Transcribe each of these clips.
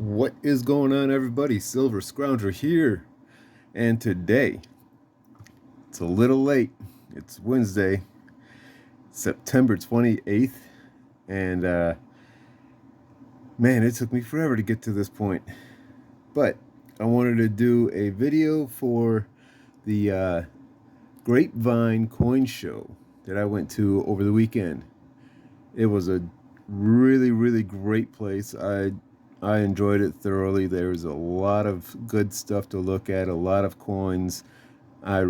What is going on, everybody? Silver Scrounger here, and today it's a little late. It's Wednesday, September 28th, and man, it took me forever to get to this point, but I wanted to do a video for the Grapevine coin show that I went to over the weekend. It was a really great place. I enjoyed it thoroughly. There's a lot of good stuff to look at, a lot of coins. I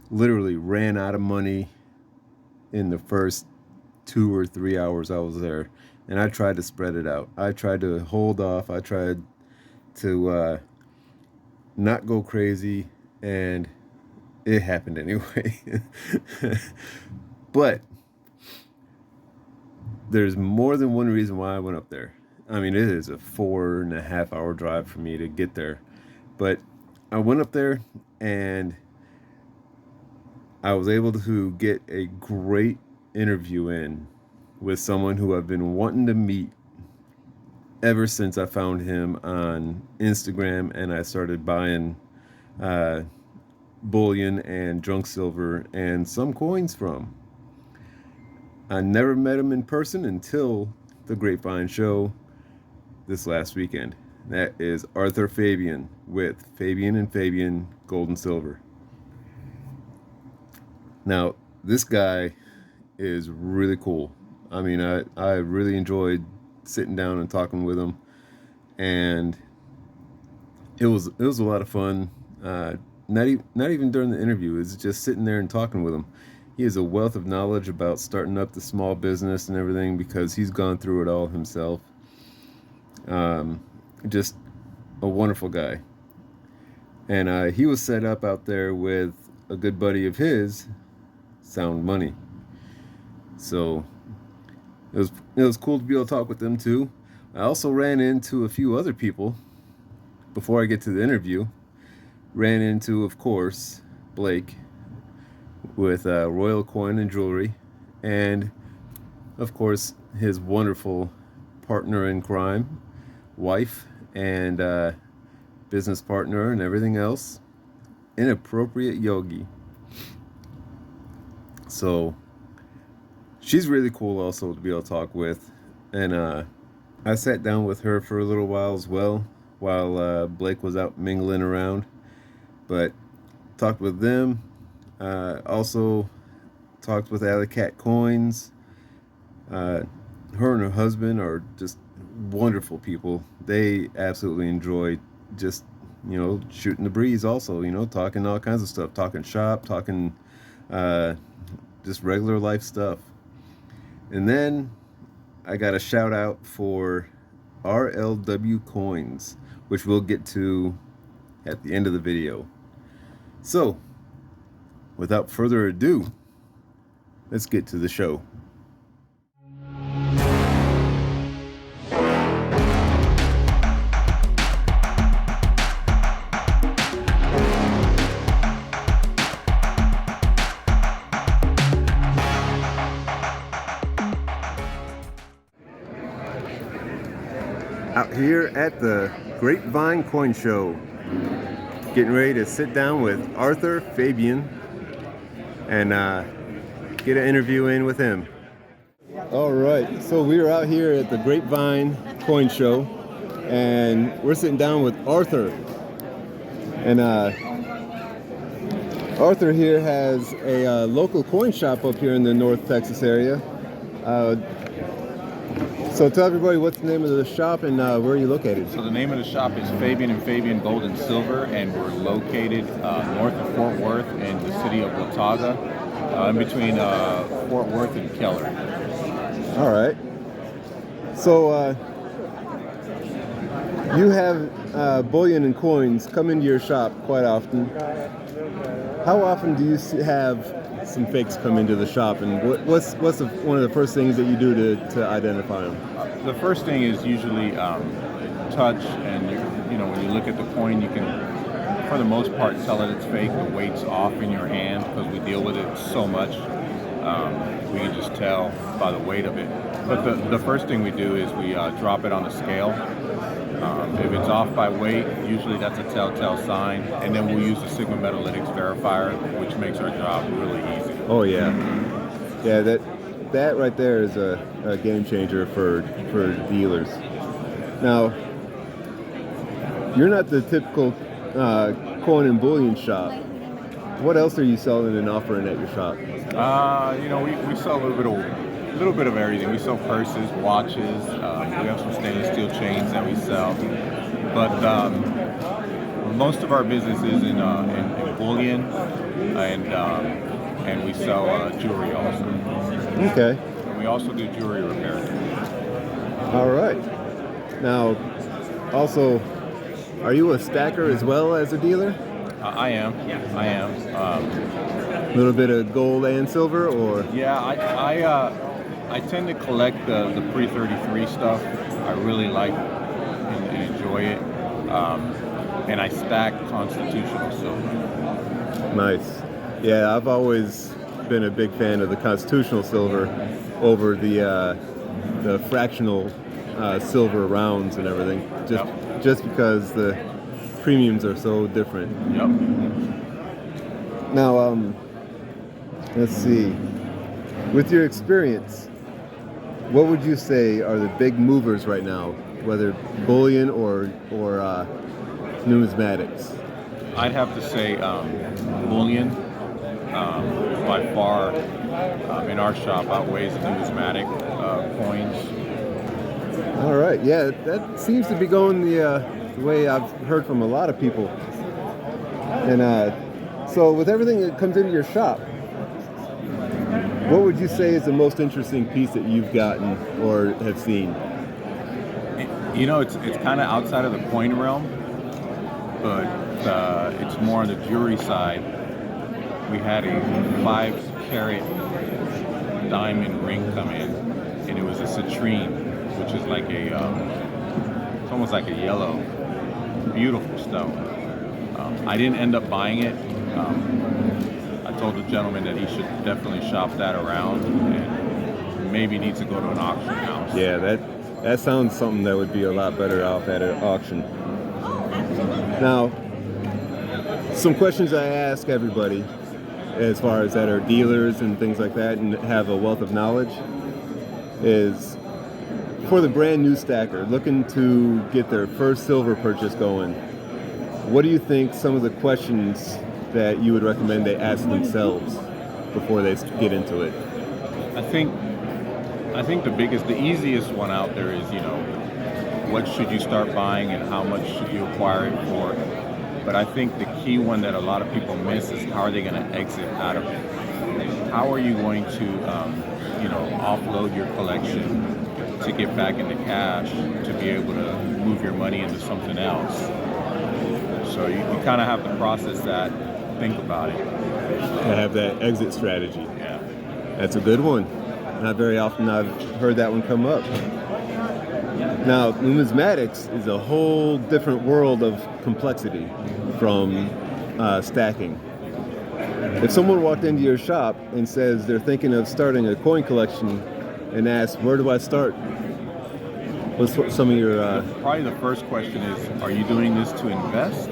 literally ran out of money in the first 2 or 3 hours I was there, and I tried to spread it out. I tried to hold off. I tried to not go crazy, and it happened anyway. But there's more than one reason why I went up there. I mean, it is a 4.5 hour drive for me to get there. But I went up there and I was able to get a great interview in with someone who I've been wanting to meet ever since I found him on Instagram and I started buying bullion and junk silver and some coins from. I never met him in person until the Grapevine show this last weekend. That is Arthur Fabian with Fabian and Fabian Gold and Silver. Now, this guy is really cool. I mean, I really enjoyed sitting down and talking with him, and it was a lot of fun. Not even during the interview. It's just sitting there and talking with him. He has a wealth of knowledge about starting up the small business and everything because he's gone through it all himself. Just a wonderful guy. And he was set up out there with a good buddy of his, Sound Money. So it was cool to be able to talk with them too. I also ran into a few other people before I get to the interview. Ran into, of course, Blake with Royal Coin and Jewelry, and of course his wonderful partner in crime, wife, and business partner and everything else, Inappropriate Yogii. So she's really cool also to be able to talk with, and I sat down with her for a little while as well while Blake was out mingling around, but talked with them. Also talked with Alicat Coins. Her and her husband are just wonderful people. They absolutely enjoy just, shooting the breeze also, talking all kinds of stuff, talking shop, talking just regular life stuff. And then I got a shout out for RLW Coins, which we'll get to at the end of the video. So, without further ado, let's get to the show. Out here at the Grapevine Coin Show, getting ready to sit down with Arthur Fabian and get an interview in with him. All right, so we're out here at the Grapevine Coin Show, and we're sitting down with Arthur. And Arthur here has a local coin shop up here in the North Texas area. So tell everybody what's the name of the shop and where are you located? So the name of the shop is Fabian and Fabian Gold and Silver, and we're located north of Fort Worth in the city of Watauga, in between Fort Worth and Keller. All right. So you have bullion and coins come into your shop quite often. How often do you have some fakes come into the shop, and what's one of the first things that you do to identify them? The first thing is usually touch, and when you look at the coin, you can, for the most part, tell that it's fake. The weight's off in your hand because we deal with it so much. We can just tell by the weight of it. But the first thing we do is we drop it on a scale. If it's off by weight, usually that's a telltale sign. And then we'll use the Sigma Metalytics verifier, which makes our job really easy. Oh yeah, yeah. That right there is a game changer for dealers. Now, you're not the typical coin and bullion shop. What else are you selling and offering at your shop? We sell a little bit of everything. We sell purses, watches. We have some stainless steel chains that we sell. But most of our business is in bullion, and we sell jewelry also. Okay. And we also do jewelry repair. All right. Now, also, are you a stacker as well as a dealer? I am. A little bit of gold and silver, or? Yeah, I tend to collect the pre-33 stuff. I really like and enjoy it. And I stack constitutional silver. Nice. Yeah, I've always been a big fan of the constitutional silver over the fractional silver rounds and everything. Just because the premiums are so different. Yep. Now, let's see. With your experience, what would you say are the big movers right now, whether bullion or numismatics? I'd have to say bullion by far in our shop outweighs the numismatic coins. All right, yeah, that seems to be going the way I've heard from a lot of people. And so with everything that comes into your shop, what would you say is the most interesting piece that you've gotten or have seen? It's kind of outside of the coin realm, but it's more on the jewelry side. We had a 5-carat diamond ring come in, and it was a citrine, which is like it's almost like a yellow, beautiful stone. I didn't end up buying it. I told the gentleman that he should definitely shop that around and maybe needs to go to an auction house. Yeah, that sounds something that would be a lot better off at an auction. Now, some questions I ask everybody as far as that are dealers and things like that and have a wealth of knowledge is, for the brand new stacker looking to get their first silver purchase going, what do you think some of the questions that you would recommend they ask themselves before they get into it? I think the easiest one out there is, what should you start buying and how much should you acquire it for? But I think the key one that a lot of people miss is how are they going to exit out of it? How are you going to, offload your collection to get back into cash to be able to move your money into something else? So you kind of have to process that, think about it. To have that exit strategy. Yeah. That's a good one. Not very often I've heard that one come up. Now, numismatics is a whole different world of complexity from stacking. If someone walked into your shop and says they're thinking of starting a coin collection and asks, where do I start? What's some of your... Probably the first question is, are you doing this to invest?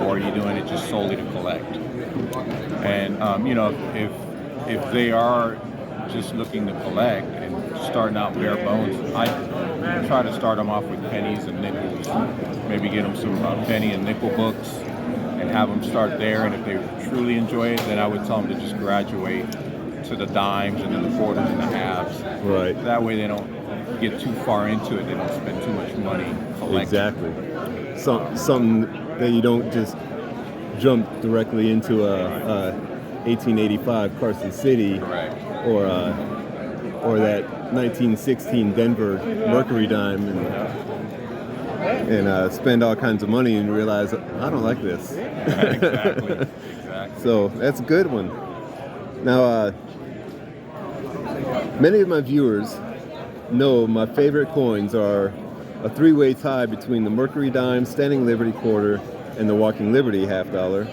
Or are you doing it just solely to collect? And, if they are just looking to collect and starting out bare bones, I try to start them off with pennies and nickels. Maybe get them some penny and nickel books and have them start there. And if they truly enjoy it, then I would tell them to just graduate to the dimes and then the quarters and the halves. Right. That way they don't get too far into it. They don't spend too much money collecting. Exactly. Something that you don't just jump directly into a 1885 Carson City. Correct. Or that 1916 Denver Mercury dime and spend all kinds of money and realize I don't like this. Exactly. So that's a good one. Now, many of my viewers know my favorite coins are a three-way tie between the Mercury dime, Standing Liberty quarter, and the Walking Liberty $50.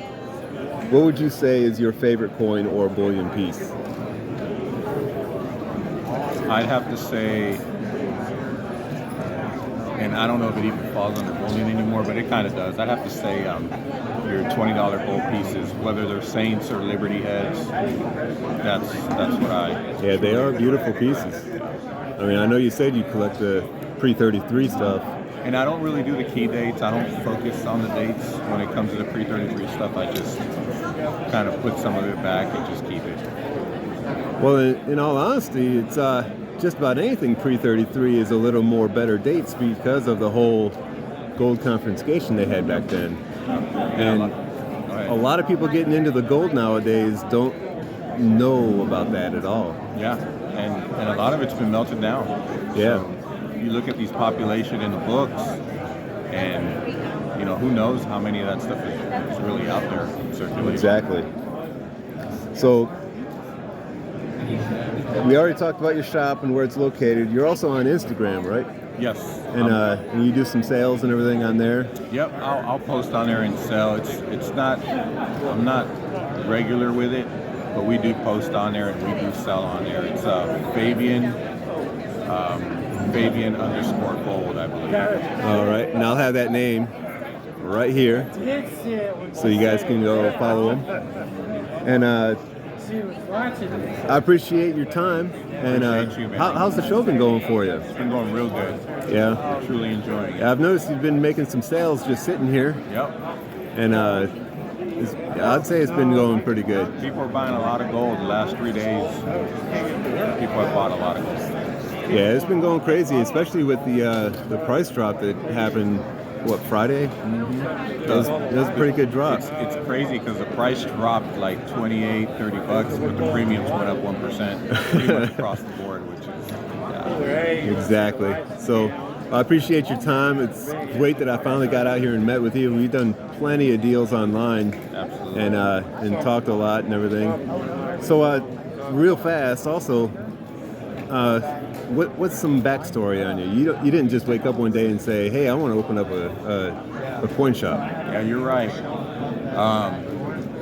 What would you say is your favorite coin or bullion piece? I'd have to say, and I don't know if it even falls under bullion anymore, but it kind of does. I'd have to say your $20 gold pieces, whether they're saints or liberty heads, that's what I... Yeah, they are beautiful pieces. I mean, I know you said you collect the pre-33 stuff. And I don't really do the key dates. I don't focus on the dates when it comes to the pre-33 stuff. I just kind of put some of it back and just keep it. Well, in all honesty, it's just about anything pre-33 is a little more better dates because of the whole gold confiscation they had back then. And a lot of people getting into the gold nowadays don't know about that at all. Yeah, and a lot of it's been melted down. Yeah. So you look at these population in the books, and you know, who knows how many of that stuff is really out there circulating. Exactly. So we already talked about your shop and where it's located. You're also on Instagram, right? Yes. And you do some sales and everything on there? Yep, I'll post on there and sell. It's not, I'm not regular with it, but we do post on there and we do sell on there. It's Fabian, Fabian _ gold, I believe. All right, and I'll have that name right here, so you guys can go follow him. And I appreciate your time. And Appreciate you, man. how's the show been going for you? It's been going real good. Yeah. Truly enjoying it. I've noticed you've been making some sales just sitting here. Yep. And I'd say it's been going pretty good. People are buying a lot of gold the last 3 days. People have bought a lot of gold. Yeah, it's been going crazy, especially with the price drop that happened, Friday? Mm-hmm. That was a pretty good drop. It's crazy because the price dropped like $28-$30, but the premiums went up 1% pretty much across the board, which is Exactly. So I appreciate your time. It's great that I finally got out here and met with you. We've done plenty of deals online. Absolutely. And talked a lot and everything. So real fast, also, what's some backstory on you? You didn't just wake up one day and say, "Hey, I want to open up a coin shop." Yeah, you're right.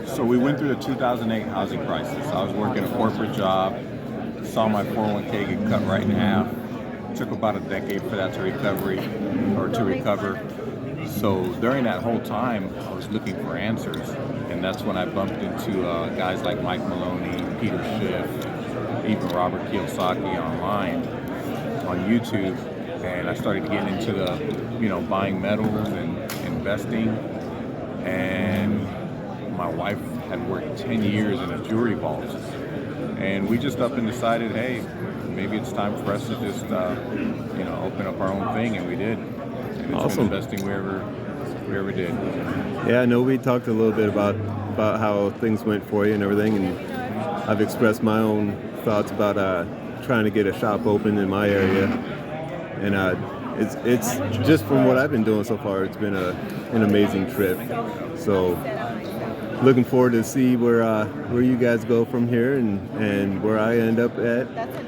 So we went through the 2008 housing crisis. I was working a corporate job, saw my 401k get cut right in half. Took about a decade for that to recover. So during that whole time, I was looking for answers, and that's when I bumped into guys like Mike Maloney, Peter Schiff, even Robert Kiyosaki online on YouTube, and I started getting into the, buying metals and investing. And my wife had worked 10 years in a jewelry vault, and we just up and decided, hey, maybe it's time for us to just, open up our own thing, and we did. And it's Awesome. been investing we ever did. Yeah, I know we talked a little bit about how things went for you and everything, and I've expressed my own thoughts about trying to get a shop open in my area, and it's just from what I've been doing so far, it's been an amazing trip. So looking forward to see where you guys go from here and where I end up at.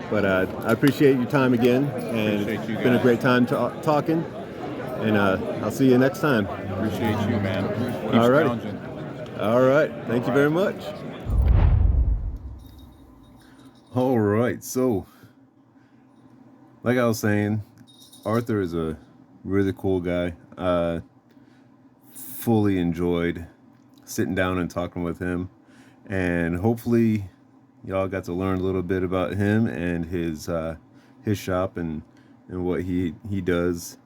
But I appreciate your time again, and it's been a great time talking. And I'll see you next time. Appreciate you, man. Keep All right. scrounging. All right. Thank you very much. All right. So, like I was saying, Arthur is a really cool guy. Fully enjoyed sitting down and talking with him. And hopefully y'all got to learn a little bit about him and his shop and what he does.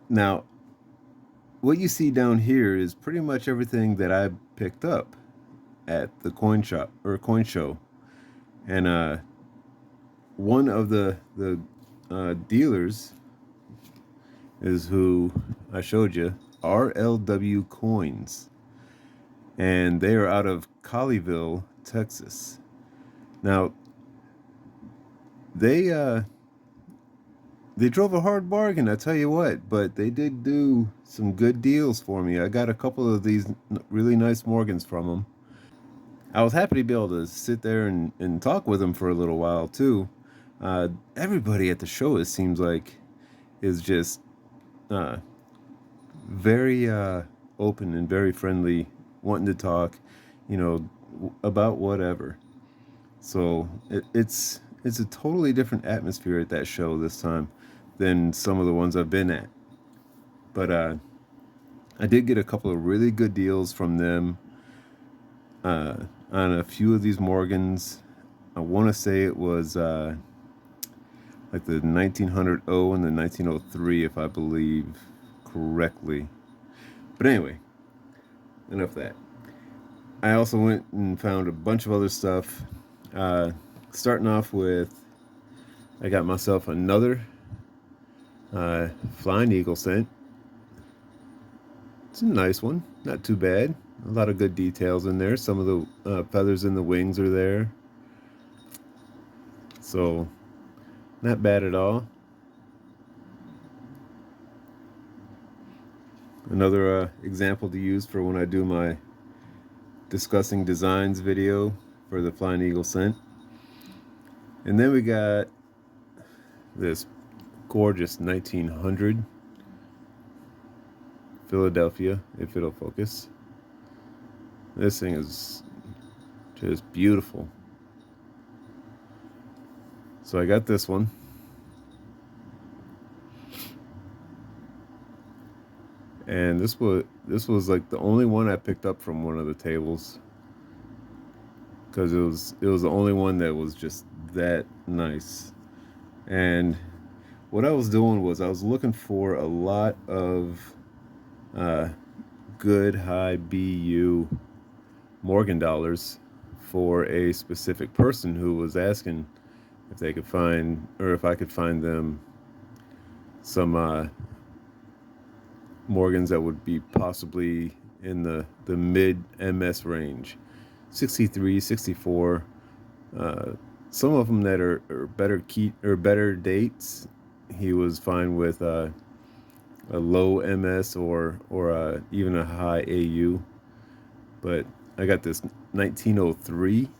Now, what you see down here is pretty much everything that I picked up at the coin shop or coin show, and one of the dealers is who I showed you, RLW Coins, and they are out of Colleyville, Texas. Now, they drove a hard bargain, I tell you what, but they did do some good deals for me. I got a couple of these really nice Morgans from them. I was happy to be able to sit there and talk with them for a little while too. Everybody at the show, it seems like, is just very open and very friendly, wanting to talk, about whatever. So it's a totally different atmosphere at that show this time than some of the ones I've been at. But I did get a couple of really good deals from them on a few of these Morgans. I want to say it was like the 1900 O and the 1903, if I believe correctly. But anyway, enough of that. I also went and found a bunch of other stuff. Starting off with, I got myself another Flying Eagle cent. It's a nice one, not too bad. A lot of good details in there. Some of the feathers in the wings are there. So, not bad at all. Another example to use for when I do my discussing designs video for the Flying Eagle cent. And then we got this gorgeous 1900 Philadelphia, if it'll focus. This thing is just beautiful. So I got this one. And this was like the only one I picked up from one of the tables, because it was the only one that was just that nice. And what I was doing was I was looking for a lot of good high BU Morgan dollars for a specific person who was asking if they could find, or if I could find them some Morgans that would be possibly in the mid MS range, 63, 64. Some of them that are better dates. He was fine with a low MS or even a high AU. But I got this 1903.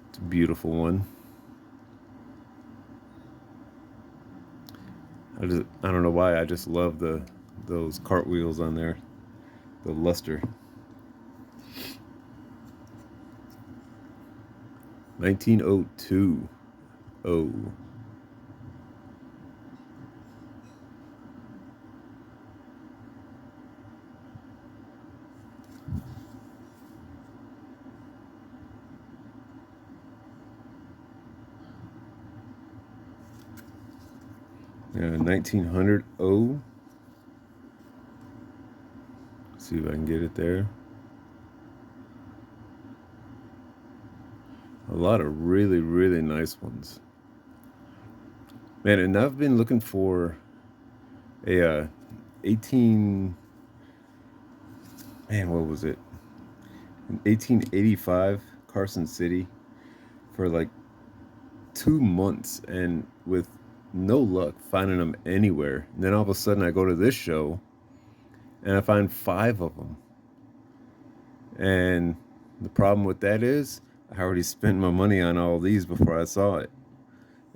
It's a beautiful one. I don't know why, I just love those cartwheels on there, the luster. 1902. Oh. Yeah, 1900 O. See if I can get it there. A lot of really, really nice ones. Man, and I've been looking for a 18... Man, what was it? An 1885 Carson City for like 2 months, and with no luck finding them anywhere. And then all of a sudden I go to this show and I find 5 of them. And the problem with that is I already spent my money on all these before I saw it.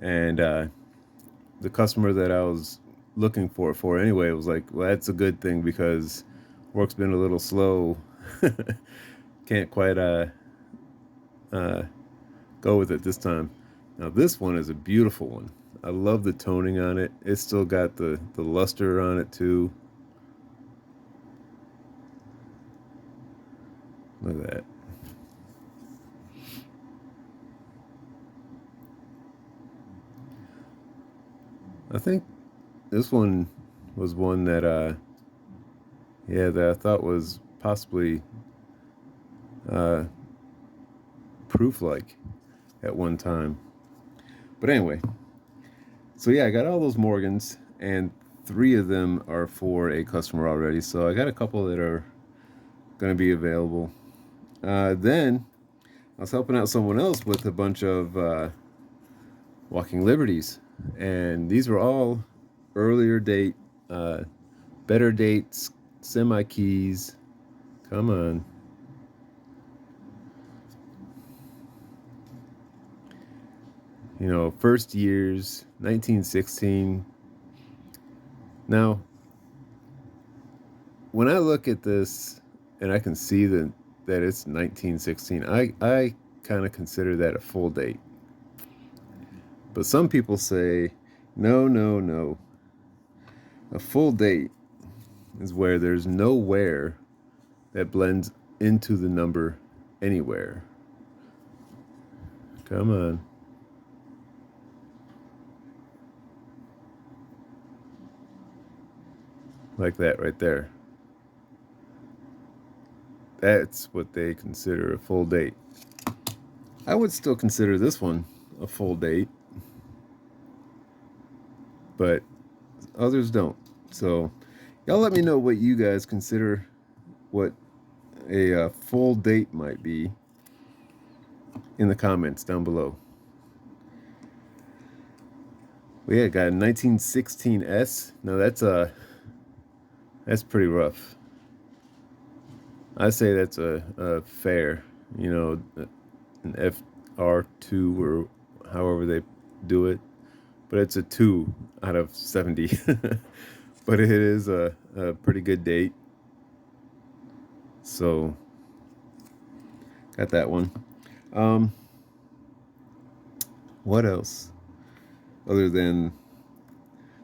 And the customer that I was looking for anyway was like, well, that's a good thing because work's been a little slow. Can't quite go with it this time. Now this one is a beautiful one. I love the toning on it. It's still got the luster on it too. Look at that. I think this one was one that that I thought was possibly proof-like at one time. But anyway, so yeah, I got all those Morgans, and 3 of them are for a customer already. So I got a couple that are going to be available. Then I was helping out someone else with a bunch of Walking Liberties, and these were all earlier date, better dates, semi-keys. Come on. You know, first years, 1916. Now, when I look at this and I can see that it's 1916, I kind of consider that a full date. But some people say, no, no, no. A full date is where there's no wear that blends into the number anywhere. Come on. Like that right there. That's what they consider a full date. I would still consider this one a full date, but others don't. So y'all let me know what you guys consider what a full date might be in the comments down below. Well, yeah, got a 1916S. Now that's pretty rough. I say that's a fair, you know, an FR2 or however they do it, but it's a 2 out of 70. But it is a pretty good date. So got that one. What else? Other than,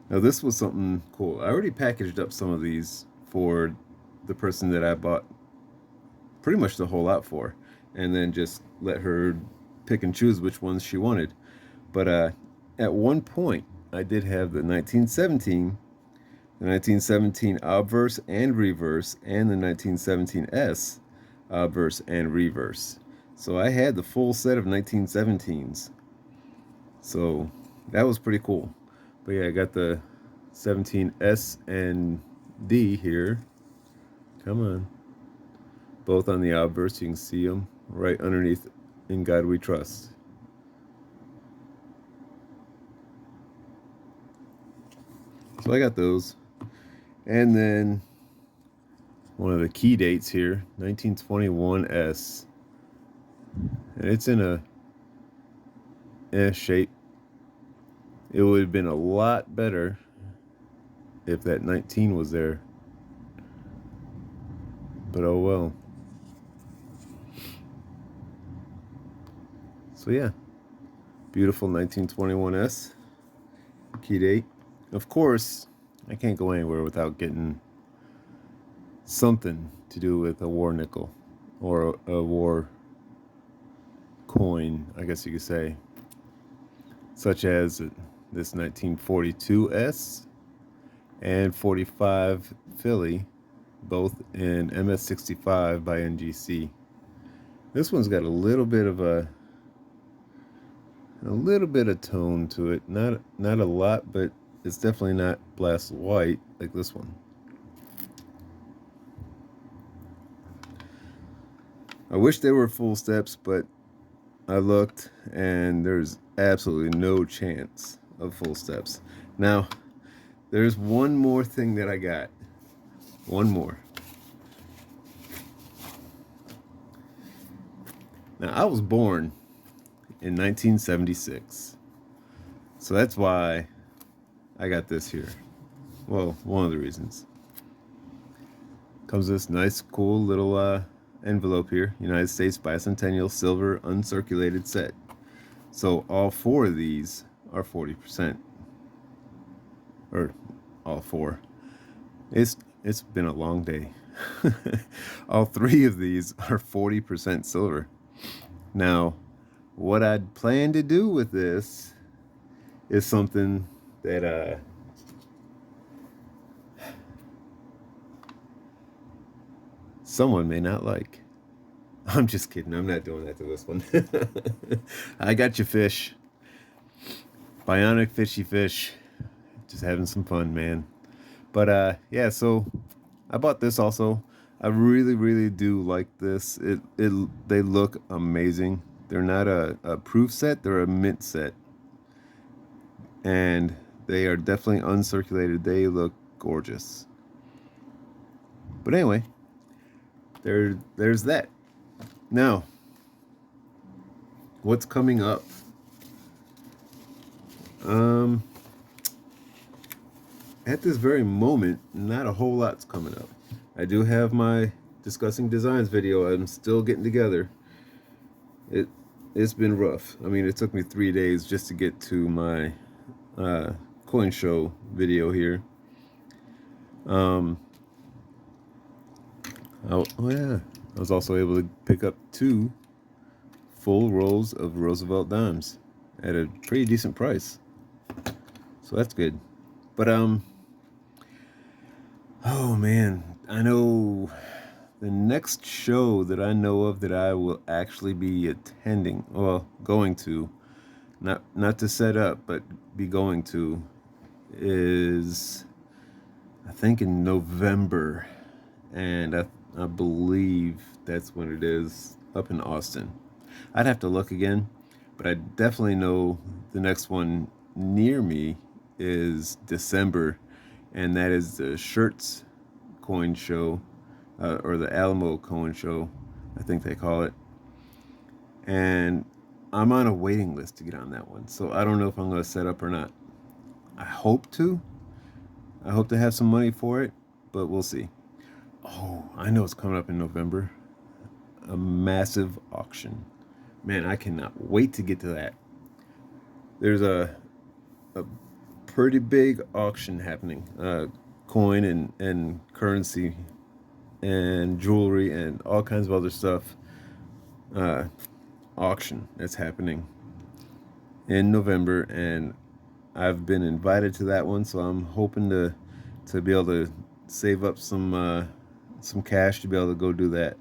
now this was something cool. I already packaged up some of these for the person that I bought pretty much the whole lot for, and then just let her pick and choose which ones she wanted. But at one point, I did have the 1917, the 1917 obverse and reverse, and the 1917S obverse and reverse. So I had the full set of 1917s. So that was pretty cool. But yeah, I got the 17S and D here. Come on. Both on the obverse, you can see them right underneath "In God We Trust." So I got those. And then one of the key dates here, 1921S. And it's in a shape. It would have been a lot better if that 19 was there. But oh well. So yeah, beautiful 1921S key date. Of course, I can't go anywhere without getting something to do with a war nickel or a war coin, I guess you could say, such as this 1942S and 45 Philly, both in MS65 by NGC. This one's got a little bit of tone to it. Not a lot, but it's definitely not blast white like this one. I wish they were full steps, but I looked and there's absolutely no chance of full steps. Now, there's one more thing that I got. One more. Now, I was born in 1976. So that's why I got this here. Well, one of the reasons. Comes this nice, cool little envelope here. United States Bicentennial Silver Uncirculated set. So all four of these are 40%. Or all four. It's been a long day. All three of these are 40% silver. Now, what I'd plan to do with this is something that someone may not like. I'm just kidding. I'm not doing that to this one. I got you, fish. Bionic fishy fish. Just having some fun, man. But yeah, so I bought this also. I really do like this. They look amazing. They're not a proof set, they're a mint set. And they are definitely uncirculated. They look gorgeous. But anyway, there's that. Now, what's coming up? At this very moment, not a whole lot's coming up. I do have my discussing designs video I'm still getting together. it's been rough. I mean, it took me 3 days just to get to my coin show video here. Um, oh yeah, I was also able to pick up 2 full rolls of Roosevelt dimes at a pretty decent price, so that's good. But oh man, I know the next show that I know of that I will actually be attending, well, going to, not to set up, but be going to, is I think in November, and I believe that's when it is, up in Austin. I'd have to look again, but I definitely know the next one near me is December, and that is the Shirts Coin Show, or the Alamo Coin Show, I think they call it. And I'm on a waiting list to get on that one, so I don't know if I'm going to set up or not. I hope to. I hope to have some money for it, but we'll see. Oh, I know it's coming up in November. A massive auction. Man, I cannot wait to get to that. There's a pretty big auction happening. Coin and currency and jewelry and all kinds of other stuff. Auction that's happening in November, and I've been invited to that one, so I'm hoping to be able to save up some cash to be able to go do that.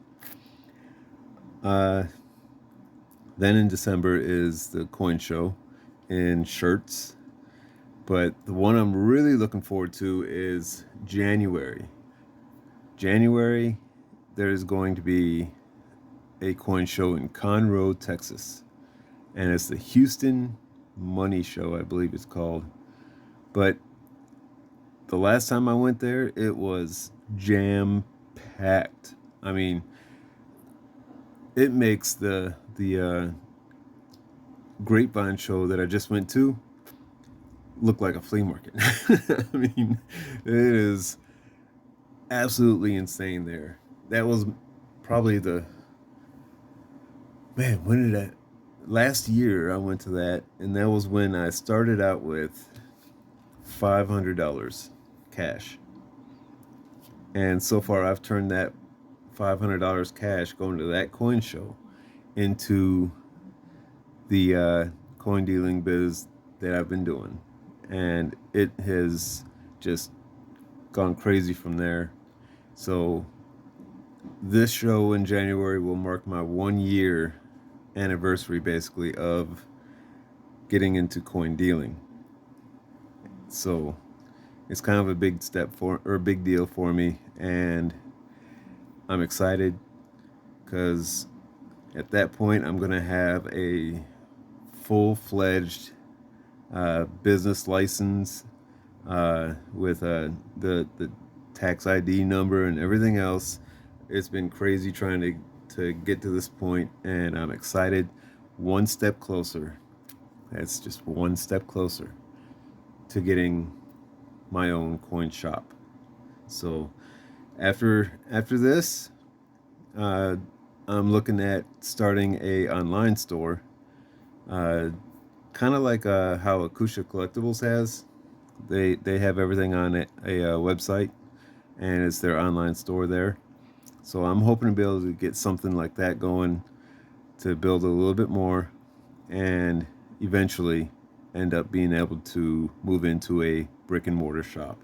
Then in December is the coin show in Shirts, but the one I'm really looking forward to is January. January, there's going to be a coin show in Conroe, Texas, and it's the Houston Money Show, I believe it's called. But the last time I went there, it was jam packed. I mean, it makes the Grapevine show that I just went to look like a flea market. I mean, it is absolutely insane there. That was probably when did I, last year I went to that, and that was when I started out with $500 cash. And so far I've turned that $500 cash going to that coin show into the coin dealing biz that I've been doing, and it has just gone crazy from there. So this show in January will mark my 1 year anniversary, basically, of getting into coin dealing. So it's kind of a big big deal for me, and I'm excited because at that point I'm gonna have a full-fledged business license with the tax ID number and everything else. It's been crazy trying to get to this point, and I'm excited. One step closer. That's just one step closer to getting my own coin shop. So after this, I'm looking at starting a online store, kind of like how Akusha Collectibles has. They have everything on a website, and it's their online store there. So I'm hoping to be able to get something like that going, to build a little bit more, and eventually end up being able to move into a brick and mortar shop,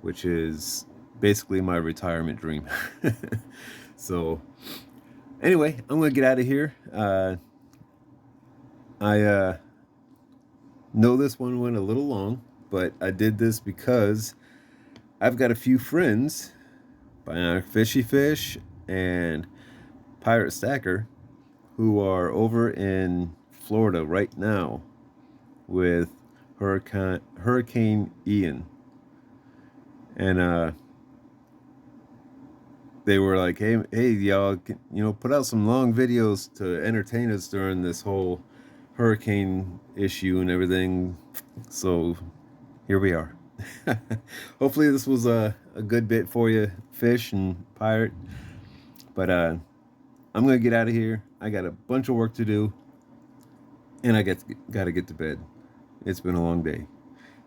which is basically my retirement dream. So anyway, I'm gonna get out of here. I know this one went a little long, but I did this because I've got a few friends, Bionic Fishy Fish and Pirate Stacker, who are over in Florida right now with Hurricane Ian. And they were like, hey, y'all, put out some long videos to entertain us during this whole hurricane issue and everything. So here we are. Hopefully this was a good bit for you, Fish and Pirate. But I'm going to get out of here. I got a bunch of work to do. and I got to get to bed. It's been a long day.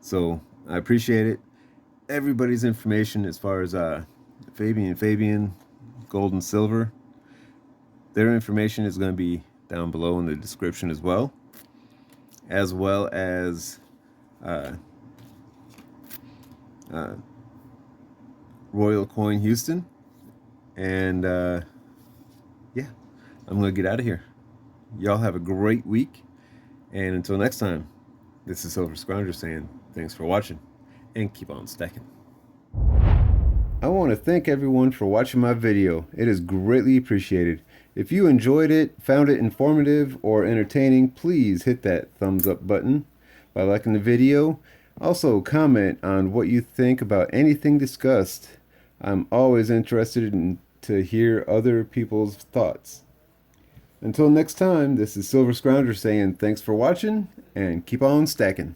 So I appreciate it. Everybody's information as far as Fabian, gold and silver, their information is going to be down below in the description as well as uh, Royal Coin Houston. And yeah, I'm going to get out of here. Y'all have a great week. And until next time, this is Silver Scrounger saying thanks for watching and keep on stacking. I want to thank everyone for watching my video. It is greatly appreciated. If you enjoyed it, found it informative or entertaining, please hit that thumbs up button by liking the video. Also comment on what you think about anything discussed. I'm always interested to hear other people's thoughts. Until next time, this is Silver Scrounger saying thanks for watching and keep on stacking.